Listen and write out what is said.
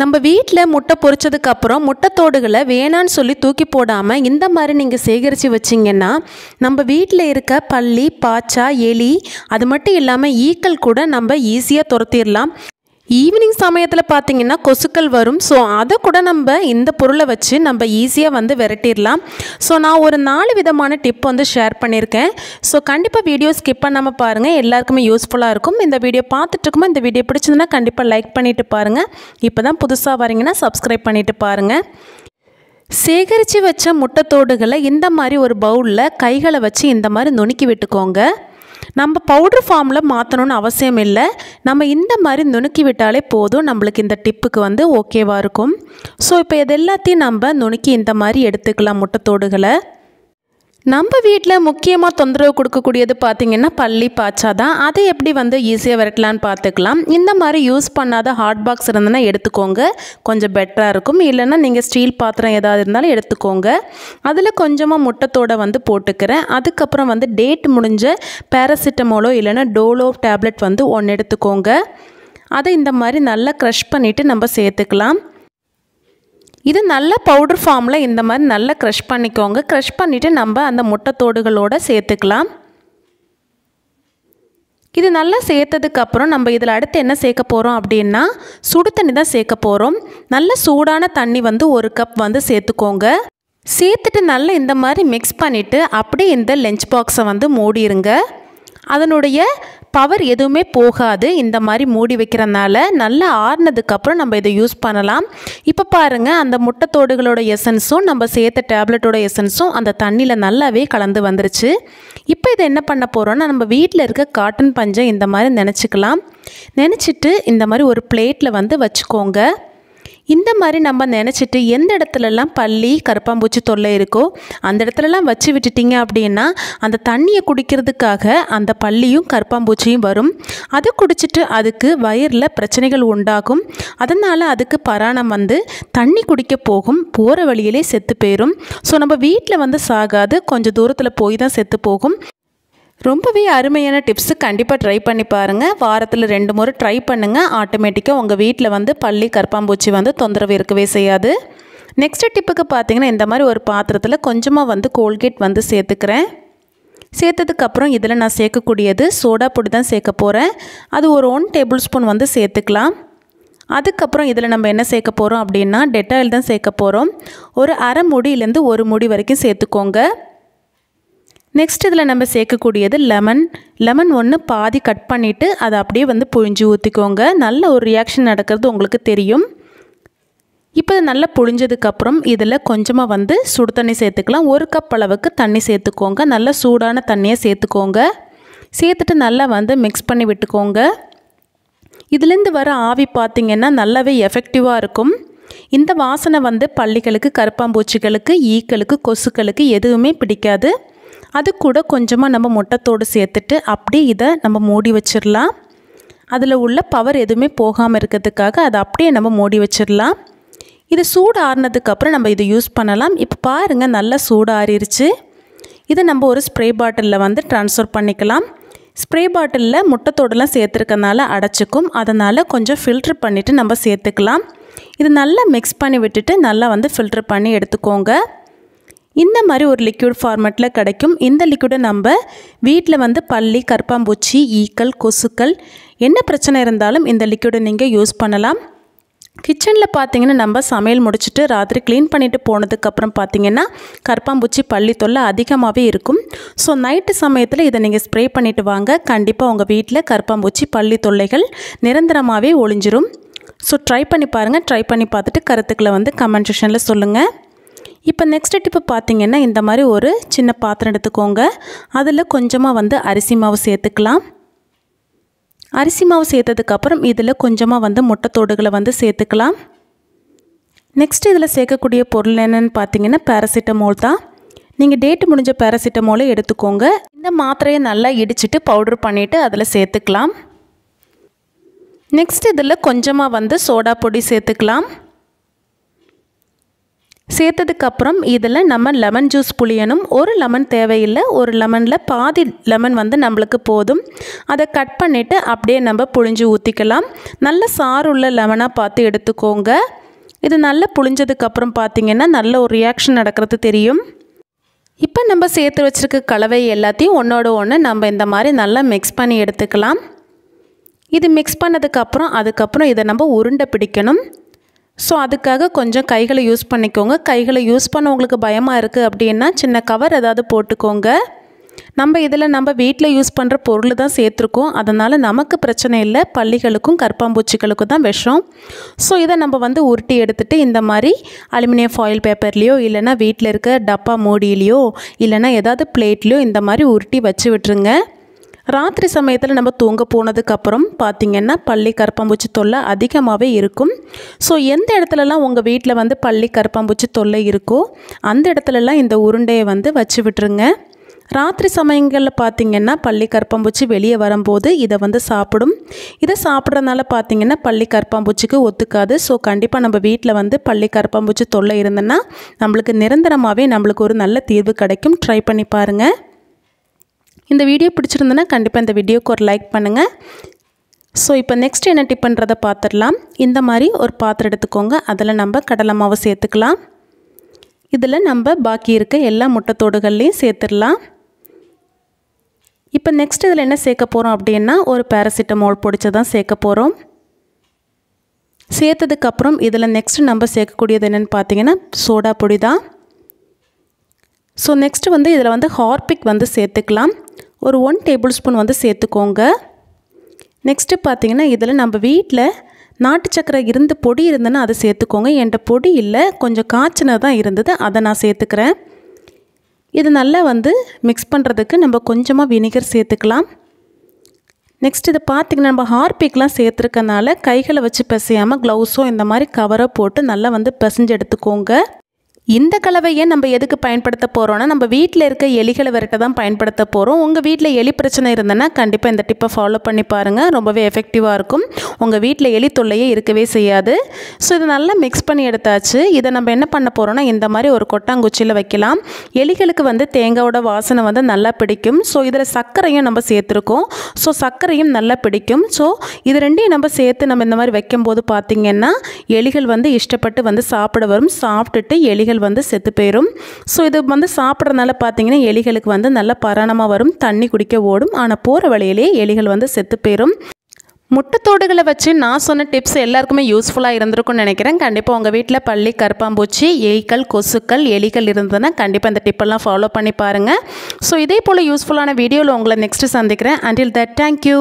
நம்ம வீட்டில் முட்டை பொரிச்சதுக்கப்புறம் முட்டைத்தோடுகளை வேணான்னு சொல்லி தூக்கி போடாமல் இந்த மாதிரி நீங்கள் சேகரித்து வச்சிங்கன்னா நம்ம வீட்டில் இருக்க பல்லி, பாச்சா, எலி அது மட்டும் இல்லாமல் ஈக்கள் கூட நம்ம ஈஸியாக துரத்திடலாம். ஈவினிங் சமயத்தில் பார்த்திங்கன்னா கொசுக்கள் வரும். ஸோ அதை கூட நம்ம இந்த பொருளை வச்சு நம்ம ஈஸியாக விரட்டிடலாம். ஸோ நான் ஒரு 4 விதமான டிப் ஷேர் பண்ணியிருக்கேன். ஸோ கண்டிப்பாக வீடியோ ஸ்கிப் பண்ணாமல் பாருங்கள், எல்லாருக்குமே யூஸ்ஃபுல்லாக இருக்கும். இந்த வீடியோ பார்த்துட்டு இருக்கும்போது இந்த வீடியோ பிடிச்சிருந்தா கண்டிப்பாக லைக் பண்ணிவிட்டு பாருங்கள். இப்போ தான் புதுசாக வரீங்கன்னா சப்ஸ்கிரைப் பண்ணிவிட்டு பாருங்கள். சேகரித்து வச்ச முட்டைத்தோடுகளை இந்த மாதிரி ஒரு பவுலில் கைகளை வச்சு இந்த மாதிரி நுணுக்கி விட்டுக்கோங்க. நம்ம பவுடர் ஃபார்மில் மாற்றணும்னு அவசியம் இல்லை. நம்ம இந்த மாதிரி நுணுக்கி விட்டாலே போதும், நம்மளுக்கு இந்த டிப்புக்கு ஓகேவாக இருக்கும். ஸோ இப்போ இது எல்லாத்தையும் நம்ம நுணுக்கி இந்த மாதிரி எடுத்துக்கலாம். முட்டைத்தோடுகளை நம்ம வீட்டில் முக்கியமாக தொந்தரவு கொடுக்கக்கூடியது பார்த்திங்கன்னா பல்லி, பாச்சா தான். அதை எப்படி ஈஸியாக விரட்டலான்னு பார்த்துக்கலாம். இந்த மாதிரி யூஸ் பண்ணாத ஹாட் பாக்ஸ் இருந்ததுன்னா எடுத்துக்கோங்க, கொஞ்சம் பெட்டராக இருக்கும். இல்லைன்னா நீங்கள் ஸ்டீல் பாத்திரம் ஏதாவது இருந்தாலும் எடுத்துக்கோங்க. அதில் கொஞ்சமாக முட்டைத்தோடை போட்டுக்கிறேன். அதுக்கப்புறம் டேட் முடிஞ்ச பேராசிட்டமோலோ இல்லைன்னா டோலோ டேப்லெட் 1 எடுத்துக்கோங்க. அதை இந்த மாதிரி நல்லா க்ரஷ் பண்ணிவிட்டு நம்ம சேர்த்துக்கலாம். இது நல்ல பவுடர் ஃபார்மில் இந்த மாதிரி நல்லா க்ரஷ் பண்ணிக்கோங்க. க்ரஷ் பண்ணிவிட்டு நம்ம அந்த முட்டைத்தோடுகளோடு சேர்த்துக்கலாம். இது நல்லா சேர்த்ததுக்கப்புறம் நம்ம இதில் அடுத்து என்ன சேர்க்க போகிறோம் அப்படின்னா சுடு தண்ணி தான் சேர்க்க போகிறோம். நல்ல சூடான தண்ணி 1 கப் சேர்த்துக்கோங்க. சேர்த்துட்டு நல்லா இந்த மாதிரி மிக்ஸ் பண்ணிவிட்டு அப்படியே இந்த லஞ்ச் பாக்ஸை மூடிடுங்க. அதனுடைய பவர் எதுவுமே போகாது. இந்த மாதிரி மூடி வைக்கிறனால நல்லா ஆறுனதுக்கப்புறம் நம்ம இதை யூஸ் பண்ணலாம். இப்போ பாருங்கள், அந்த முட்டைத்தோடுகளோட எசன்ஸும் நம்ம சேர்த்த டேப்லெட்டோட எசன்ஸும் அந்த தண்ணியில் நல்லாவே கலந்து வந்துருச்சு. இப்போ இதை என்ன பண்ண போகிறோன்னா நம்ம வீட்டில் இருக்க காட்டன் பஞ்சை இந்த மாதிரி நினச்சிக்கலாம். நினச்சிட்டு இந்த மாதிரி ஒரு பிளேட்டில் வச்சுக்கோங்க. இந்த மாதிரி நம்ம நினச்சிட்டு எந்த இடத்துலலாம் பல்லி, கரப்பாம்பூச்சி தொல்லை இருக்கோ அந்த இடத்துலலாம் வச்சு விட்டுட்டிங்க அப்படின்னா அந்த தண்ணியை குடிக்கிறதுக்காக அந்த பல்லியும் கரப்பாம்பூச்சியும் வரும். அதை குடிச்சிட்டு அதுக்கு வயிறில் பிரச்சனைகள் உண்டாகும். அதனால் அதுக்கு பராணம் தண்ணி குடிக்க போகும், போகிற வழியிலே செத்து போயிடும். ஸோ நம்ம வீட்டில் சாகாது, கொஞ்சம் தூரத்தில் போய் தான் செத்து போகும். ரொம்பவே அருமையான டிப்ஸு, கண்டிப்பாக ட்ரை பண்ணி பாருங்கள். வாரத்தில் 2 முறை ட்ரை பண்ணுங்கள். ஆட்டோமேட்டிக்காக உங்கள் வீட்டில் பல்லி, கரப்பாம்பூச்சி தொந்தரவு இருக்கவே செய்யாது. நெக்ஸ்ட் டிப்புக்கு பார்த்திங்கன்னா இந்த மாதிரி ஒரு பாத்திரத்தில் கொஞ்சமாக கோல்கேட் சேர்த்துக்கிறேன். சேர்த்ததுக்கப்புறம் இதில் நான் சேர்க்கக்கூடியது சோடா பொடி தான் சேர்க்க போகிறேன். அது ஒரு 1 டேபிள் ஸ்பூன் சேர்த்துக்கலாம். அதுக்கப்புறம் இதில் நம்ம என்ன சேர்க்க போகிறோம் அப்படின்னா டெட்டாயில் தான் சேர்க்க போகிறோம். ஒரு அரை மூடியிலேருந்து 1 மூடி வரைக்கும் சேர்த்துக்கோங்க. நெக்ஸ்ட் இதில் நம்ம சேர்க்கக்கூடியது லெமன் 1 பாதி கட் பண்ணிவிட்டு அதை அப்படியே புழிஞ்சு ஊற்றிக்கோங்க. நல்ல ஒரு ரியாக்ஷன் நடக்கிறது உங்களுக்கு தெரியும். இப்போ நல்லா புழிஞ்சதுக்கப்புறம் இதில் கொஞ்சமாக சுடு தண்ணி சேர்த்துக்கலாம். 1 கப் அளவுக்கு தண்ணி சேர்த்துக்கோங்க. நல்ல சூடான தண்ணியை சேர்த்துக்கோங்க. சேர்த்துட்டு நல்லா மிக்ஸ் பண்ணி விட்டுக்கோங்க. இதுலேருந்து வர ஆவி பார்த்திங்கன்னா நல்லாவே எஃபெக்டிவாக இருக்கும். இந்த வாசனை பல்லிகளுக்கு, கரப்பாம்பூச்சிகளுக்கு, ஈக்களுக்கு, கொசுக்களுக்கு எதுவுமே பிடிக்காது. அது கூட கொஞ்சமாக நம்ம முட்டைத்தோடு சேர்த்துட்டு அப்படியே இதை நம்ம மூடி வச்சிடலாம். அதில் உள்ள பவர் எதுவுமே போகாமல் இருக்கிறதுக்காக அதை அப்படியே நம்ம மூடி வச்சிடலாம். இது சூடு ஆறுனதுக்கப்புறம் நம்ம இதை யூஸ் பண்ணலாம். இப்போ பாருங்கள், நல்லா சூடு ஆறிடுச்சு. இதை நம்ம ஒரு ஸ்ப்ரே பாட்டிலில் ட்ரான்ஸ்ஃபர் பண்ணிக்கலாம். ஸ்ப்ரே பாட்டிலில் முட்டைத்தோடெல்லாம் சேர்த்துருக்கனால அடைச்சிக்கும். அதனால் கொஞ்சம் ஃபில்ட்ரு பண்ணிவிட்டு நம்ம சேர்த்துக்கலாம். இது நல்லா மிக்ஸ் பண்ணி விட்டுட்டு நல்லா ஃபில்ட்ரு பண்ணி எடுத்துக்கோங்க. இந்த மாதிரி ஒரு லிக்விட் ஃபார்மேட்டில் கிடைக்கும். இந்த லிக்விடை நம்ம வீட்டில் பல்லி, கரப்பாம்பூச்சி, ஈக்கள், கொசுக்கள் என்ன பிரச்சனை இருந்தாலும் இந்த லிக்விடை நீங்கள் யூஸ் பண்ணலாம். கிச்சனில் பார்த்திங்கன்னா நம்ம சமையல் முடிச்சுட்டு ராத்திரி க்ளீன் பண்ணிவிட்டு போனதுக்கப்புறம் பார்த்திங்கன்னா கரப்பாம்பூச்சி, பல்லி தொல்லை அதிகமாகவே இருக்கும். ஸோ நைட்டு சமயத்தில் இதை நீங்கள் ஸ்ப்ரே பண்ணிவிட்டு வாங்க. கண்டிப்பாக உங்கள் வீட்டில் கரப்பாம்பூச்சி, பல்லி தொல்லைகள் நிரந்தரமாகவே ஒழிஞ்சிரும். ஸோ ட்ரை பண்ணி பாருங்கள். ட்ரை பண்ணி பார்த்துட்டு கருத்துக்களை கமெண்ட் செக்ஷனில் சொல்லுங்கள். இப்போ நெக்ஸ்ட் டிப்பு பார்த்திங்கன்னா இந்த மாதிரி ஒரு சின்ன பாத்திரம் எடுத்துக்கோங்க. அதில் கொஞ்சமாக அரிசி மாவு சேர்த்துக்கலாம். அரிசி மாவு சேர்த்ததுக்கப்புறம் இதில் கொஞ்சமாக முட்டைத்தோடுகளை சேர்த்துக்கலாம். நெக்ஸ்ட் இதில் சேர்க்கக்கூடிய பொருள் என்னென்னு பார்த்திங்கன்னா பேராசிட்டமோல் தான். நீங்கள் டேட்டு முடிஞ்ச பேராசிட்டமோலை எடுத்துக்கோங்க. இந்த மாத்திரையை நல்லா இடிச்சிட்டு பவுடர் பண்ணிவிட்டு அதில் சேர்த்துக்கலாம். நெக்ஸ்ட் இதில் கொஞ்சமாக சோடா பொடி சேர்த்துக்கலாம். சேர்த்ததுக்கப்புறம் இதில் நம்ம லெமன் ஜூஸ் புளியணும். ஒரு லெமன் தேவையில்லை, ஒரு லெமனில் பாதி லெமன் வந்து நம்மளுக்கு போதும். அதை கட் பண்ணிவிட்டு அப்படியே நம்ம புளிஞ்சு ஊற்றிக்கலாம். நல்ல சாறு உள்ள லெமனாக பார்த்து எடுத்துக்கோங்க. இது நல்லா புளிஞ்சதுக்கப்புறம் பார்த்திங்கன்னா நல்ல ஒரு ரியாக்ஷன் நடக்கிறது தெரியும். இப்போ நம்ம சேர்த்து வச்சுருக்க கலவை எல்லாத்தையும் ஒன்றோட ஒன்று நம்ம இந்த மாதிரி நல்லா மிக்ஸ் பண்ணி எடுத்துக்கலாம். இது மிக்ஸ் பண்ணதுக்கப்புறம் அதுக்கப்புறம் இதை நம்ம உருண்டை பிடிக்கணும். ஸோ அதுக்காக கொஞ்சம் கைகளை யூஸ் பண்ணிக்கோங்க. கைகளை யூஸ் பண்ண உங்களுக்கு பயமாக இருக்குது அப்படின்னா சின்ன கவர் ஏதாவது போட்டுக்கோங்க. நம்ம இதில் நம்ம வீட்டில் யூஸ் பண்ணுற பொருள் தான் சேர்த்துருக்கோம். அதனால் நமக்கு பிரச்சனை இல்லை, பல்லிகளுக்கும் கற்பாம்பூச்சிகளுக்கும் தான் விஷம். ஸோ இதை நம்ம வந்து உருட்டி எடுத்துகிட்டு இந்த மாதிரி அலுமினியம் ஃபாயில் பேப்பர்லேயோ இல்லைனா வீட்டில் இருக்க டப்பா மூடியிலையோ இல்லைனா ஏதாவது பிளேட்லேயோ இந்த மாதிரி உருட்டி வச்சு விட்டுருங்க. ராத்திரி சமயத்தில் நம்ம தூங்க போனதுக்கப்புறம் பார்த்திங்கன்னா பல்லி கரப்பாம்பூச்சி தொல்லை அதிகமாகவே இருக்கும். ஸோ எந்த இடத்துலலாம் உங்கள் வீட்டில் வந்து பல்லி கரப்பாம்பூச்சி தொல்லை இருக்கோ அந்த இடத்துலலாம் இந்த உருண்டையை வந்து வச்சு விட்டுருங்க. ராத்திரி சமயங்களில் பார்த்திங்கன்னா பல்லி கரப்பாம்பூச்சி வெளியே வரும்போது இதை வந்து சாப்பிடும். இதை சாப்பிட்றதுனால பார்த்திங்கன்னா பல்லி கரப்பாம்பூச்சிக்கு ஒத்துக்காது. ஸோ கண்டிப்பாக நம்ம வீட்டில் வந்து பல்லி கரப்பாம்பூச்சி தொல்லை இருந்ததுன்னா நம்மளுக்கு நிரந்தரமாகவே நம்மளுக்கு ஒரு நல்ல தீர்வு கிடைக்கும். ட்ரை பண்ணி பாருங்கள். இந்த வீடியோ பிடிச்சிருந்தனா கண்டிப்பாக இந்த வீடியோக்கு ஒரு லைக் பண்ணுங்கள். ஸோ இப்போ நெக்ஸ்ட் என்ன டிப்புன்றதை பார்த்துடலாம். இந்த மாதிரி ஒரு பாத்திரம் எடுத்துக்கோங்க. அதில் நம்ம கடலை மாவு சேர்த்துக்கலாம். இதில் நம்ம பாக்கி இருக்க எல்லா முட்டைத்தோடுகள்லையும் சேர்த்துடலாம். இப்போ நெக்ஸ்ட் இதில் என்ன சேர்க்க போகிறோம் அப்படின்னா ஒரு பேராசிட்டமால் பொடிச்சு தான் சேர்க்க போகிறோம். சேர்த்ததுக்கப்புறம் இதில் நெக்ஸ்ட் நம்ம சேர்க்கக்கூடியது என்னென்னு பார்த்தீங்கன்னா சோடா பொடி தான். ஸோ நெக்ஸ்ட்டு வந்து இதில் வந்து ஹார்பிக் வந்து சேர்த்துக்கலாம். ஒரு 1 டேபிள் ஸ்பூன் வந்து சேர்த்துக்கோங்க. நெக்ஸ்ட்டு பார்த்திங்கன்னா இதில் நம்ம வீட்டில் நாட்டு சக்கரை இருந்து பொடி இருந்ததுன்னா அதை சேர்த்துக்கோங்க. என்கிட்ட பொடி இல்லை, கொஞ்சம் காய்ச்சினது தான் இருந்தது, அதை நான் சேர்த்துக்கிறேன். இது நல்லா வந்து மிக்ஸ் பண்ணுறதுக்கு நம்ம கொஞ்சமாக வினிகர் சேர்த்துக்கலாம். நெக்ஸ்ட் இதை பார்த்திங்கன்னா நம்ம ஹார்பிக்லாம் சேர்த்துருக்கனால கைகளை வச்சு பிசையாமல் க்ளவுஸோ இந்த மாதிரி கவரை போட்டு நல்லா வந்து பிசைஞ்சு எடுத்துக்கோங்க. இந்த கலவையை நம்ம எதுக்கு பயன்படுத்த போகிறோன்னா நம்ம வீட்டில் இருக்க எலிகளை விரட்ட தான் பயன்படுத்த போகிறோம். உங்கள் வீட்டில் எலி பிரச்சனை இருந்ததுன்னா கண்டிப்பாக இந்த டிப்பை ஃபாலோ பண்ணி பாருங்கள். ரொம்பவே எஃபெக்டிவாக இருக்கும். உங்கள் வீட்டில் எலி தொல்லையே இருக்கவே செய்யாது. ஸோ இதை நல்லா மிக்ஸ் பண்ணி எடுத்தாச்சு. இதை நம்ம என்ன பண்ண போகிறோன்னா இந்த மாதிரி ஒரு கொட்டாங்குச்சியில் வைக்கலாம். எலிகளுக்கு வந்து தேங்காயோட வாசனை வந்து நல்லா பிடிக்கும். ஸோ இதில் சர்க்கரையும் நம்ம சேர்த்துருக்கோம். ஸோ சர்க்கரையும் நல்லா பிடிக்கும். ஸோ இது ரெண்டையும் நம்ம சேர்த்து நம்ம இந்த மாதிரி வைக்கும்போது பார்த்திங்கன்னா எலிகள் வந்து இஷ்டப்பட்டு வந்து சாப்பிட வரும். சாப்பிட்டுட்டு எலிகள் வந்து செத்து போயிடும். ஸோ இது வந்து சாப்பிட்றதுனால பார்த்தீங்கன்னா எலிகளுக்கு வந்து நல்ல பராணமாக வரும், தண்ணி குடிக்க ஓடும். ஆனால் போகிற வழியிலே எலிகள் வந்து செத்து போயிடும். முட்டைத்தோடுகளை வச்சு நான் சொன்ன டிப்ஸ் எல்லாருக்குமே யூஸ்ஃபுல்லாக இருந்திருக்கும்னு நினைக்கிறேன். கண்டிப்பாக உங்கள் வீட்டில் பல்லி கரப்பாம்பூச்சி எலிகள் கொசுக்கள் எலிகள் இருந்ததுன்னா கண்டிப்பாக இந்த டிப்பெல்லாம் ஃபாலோ பண்ணி பாருங்கள். ஸோ இதே போல் யூஸ்ஃபுல்லான வீடியோவில் உங்களை நெக்ஸ்ட்டு சந்திக்கிறேன். Until that thank you.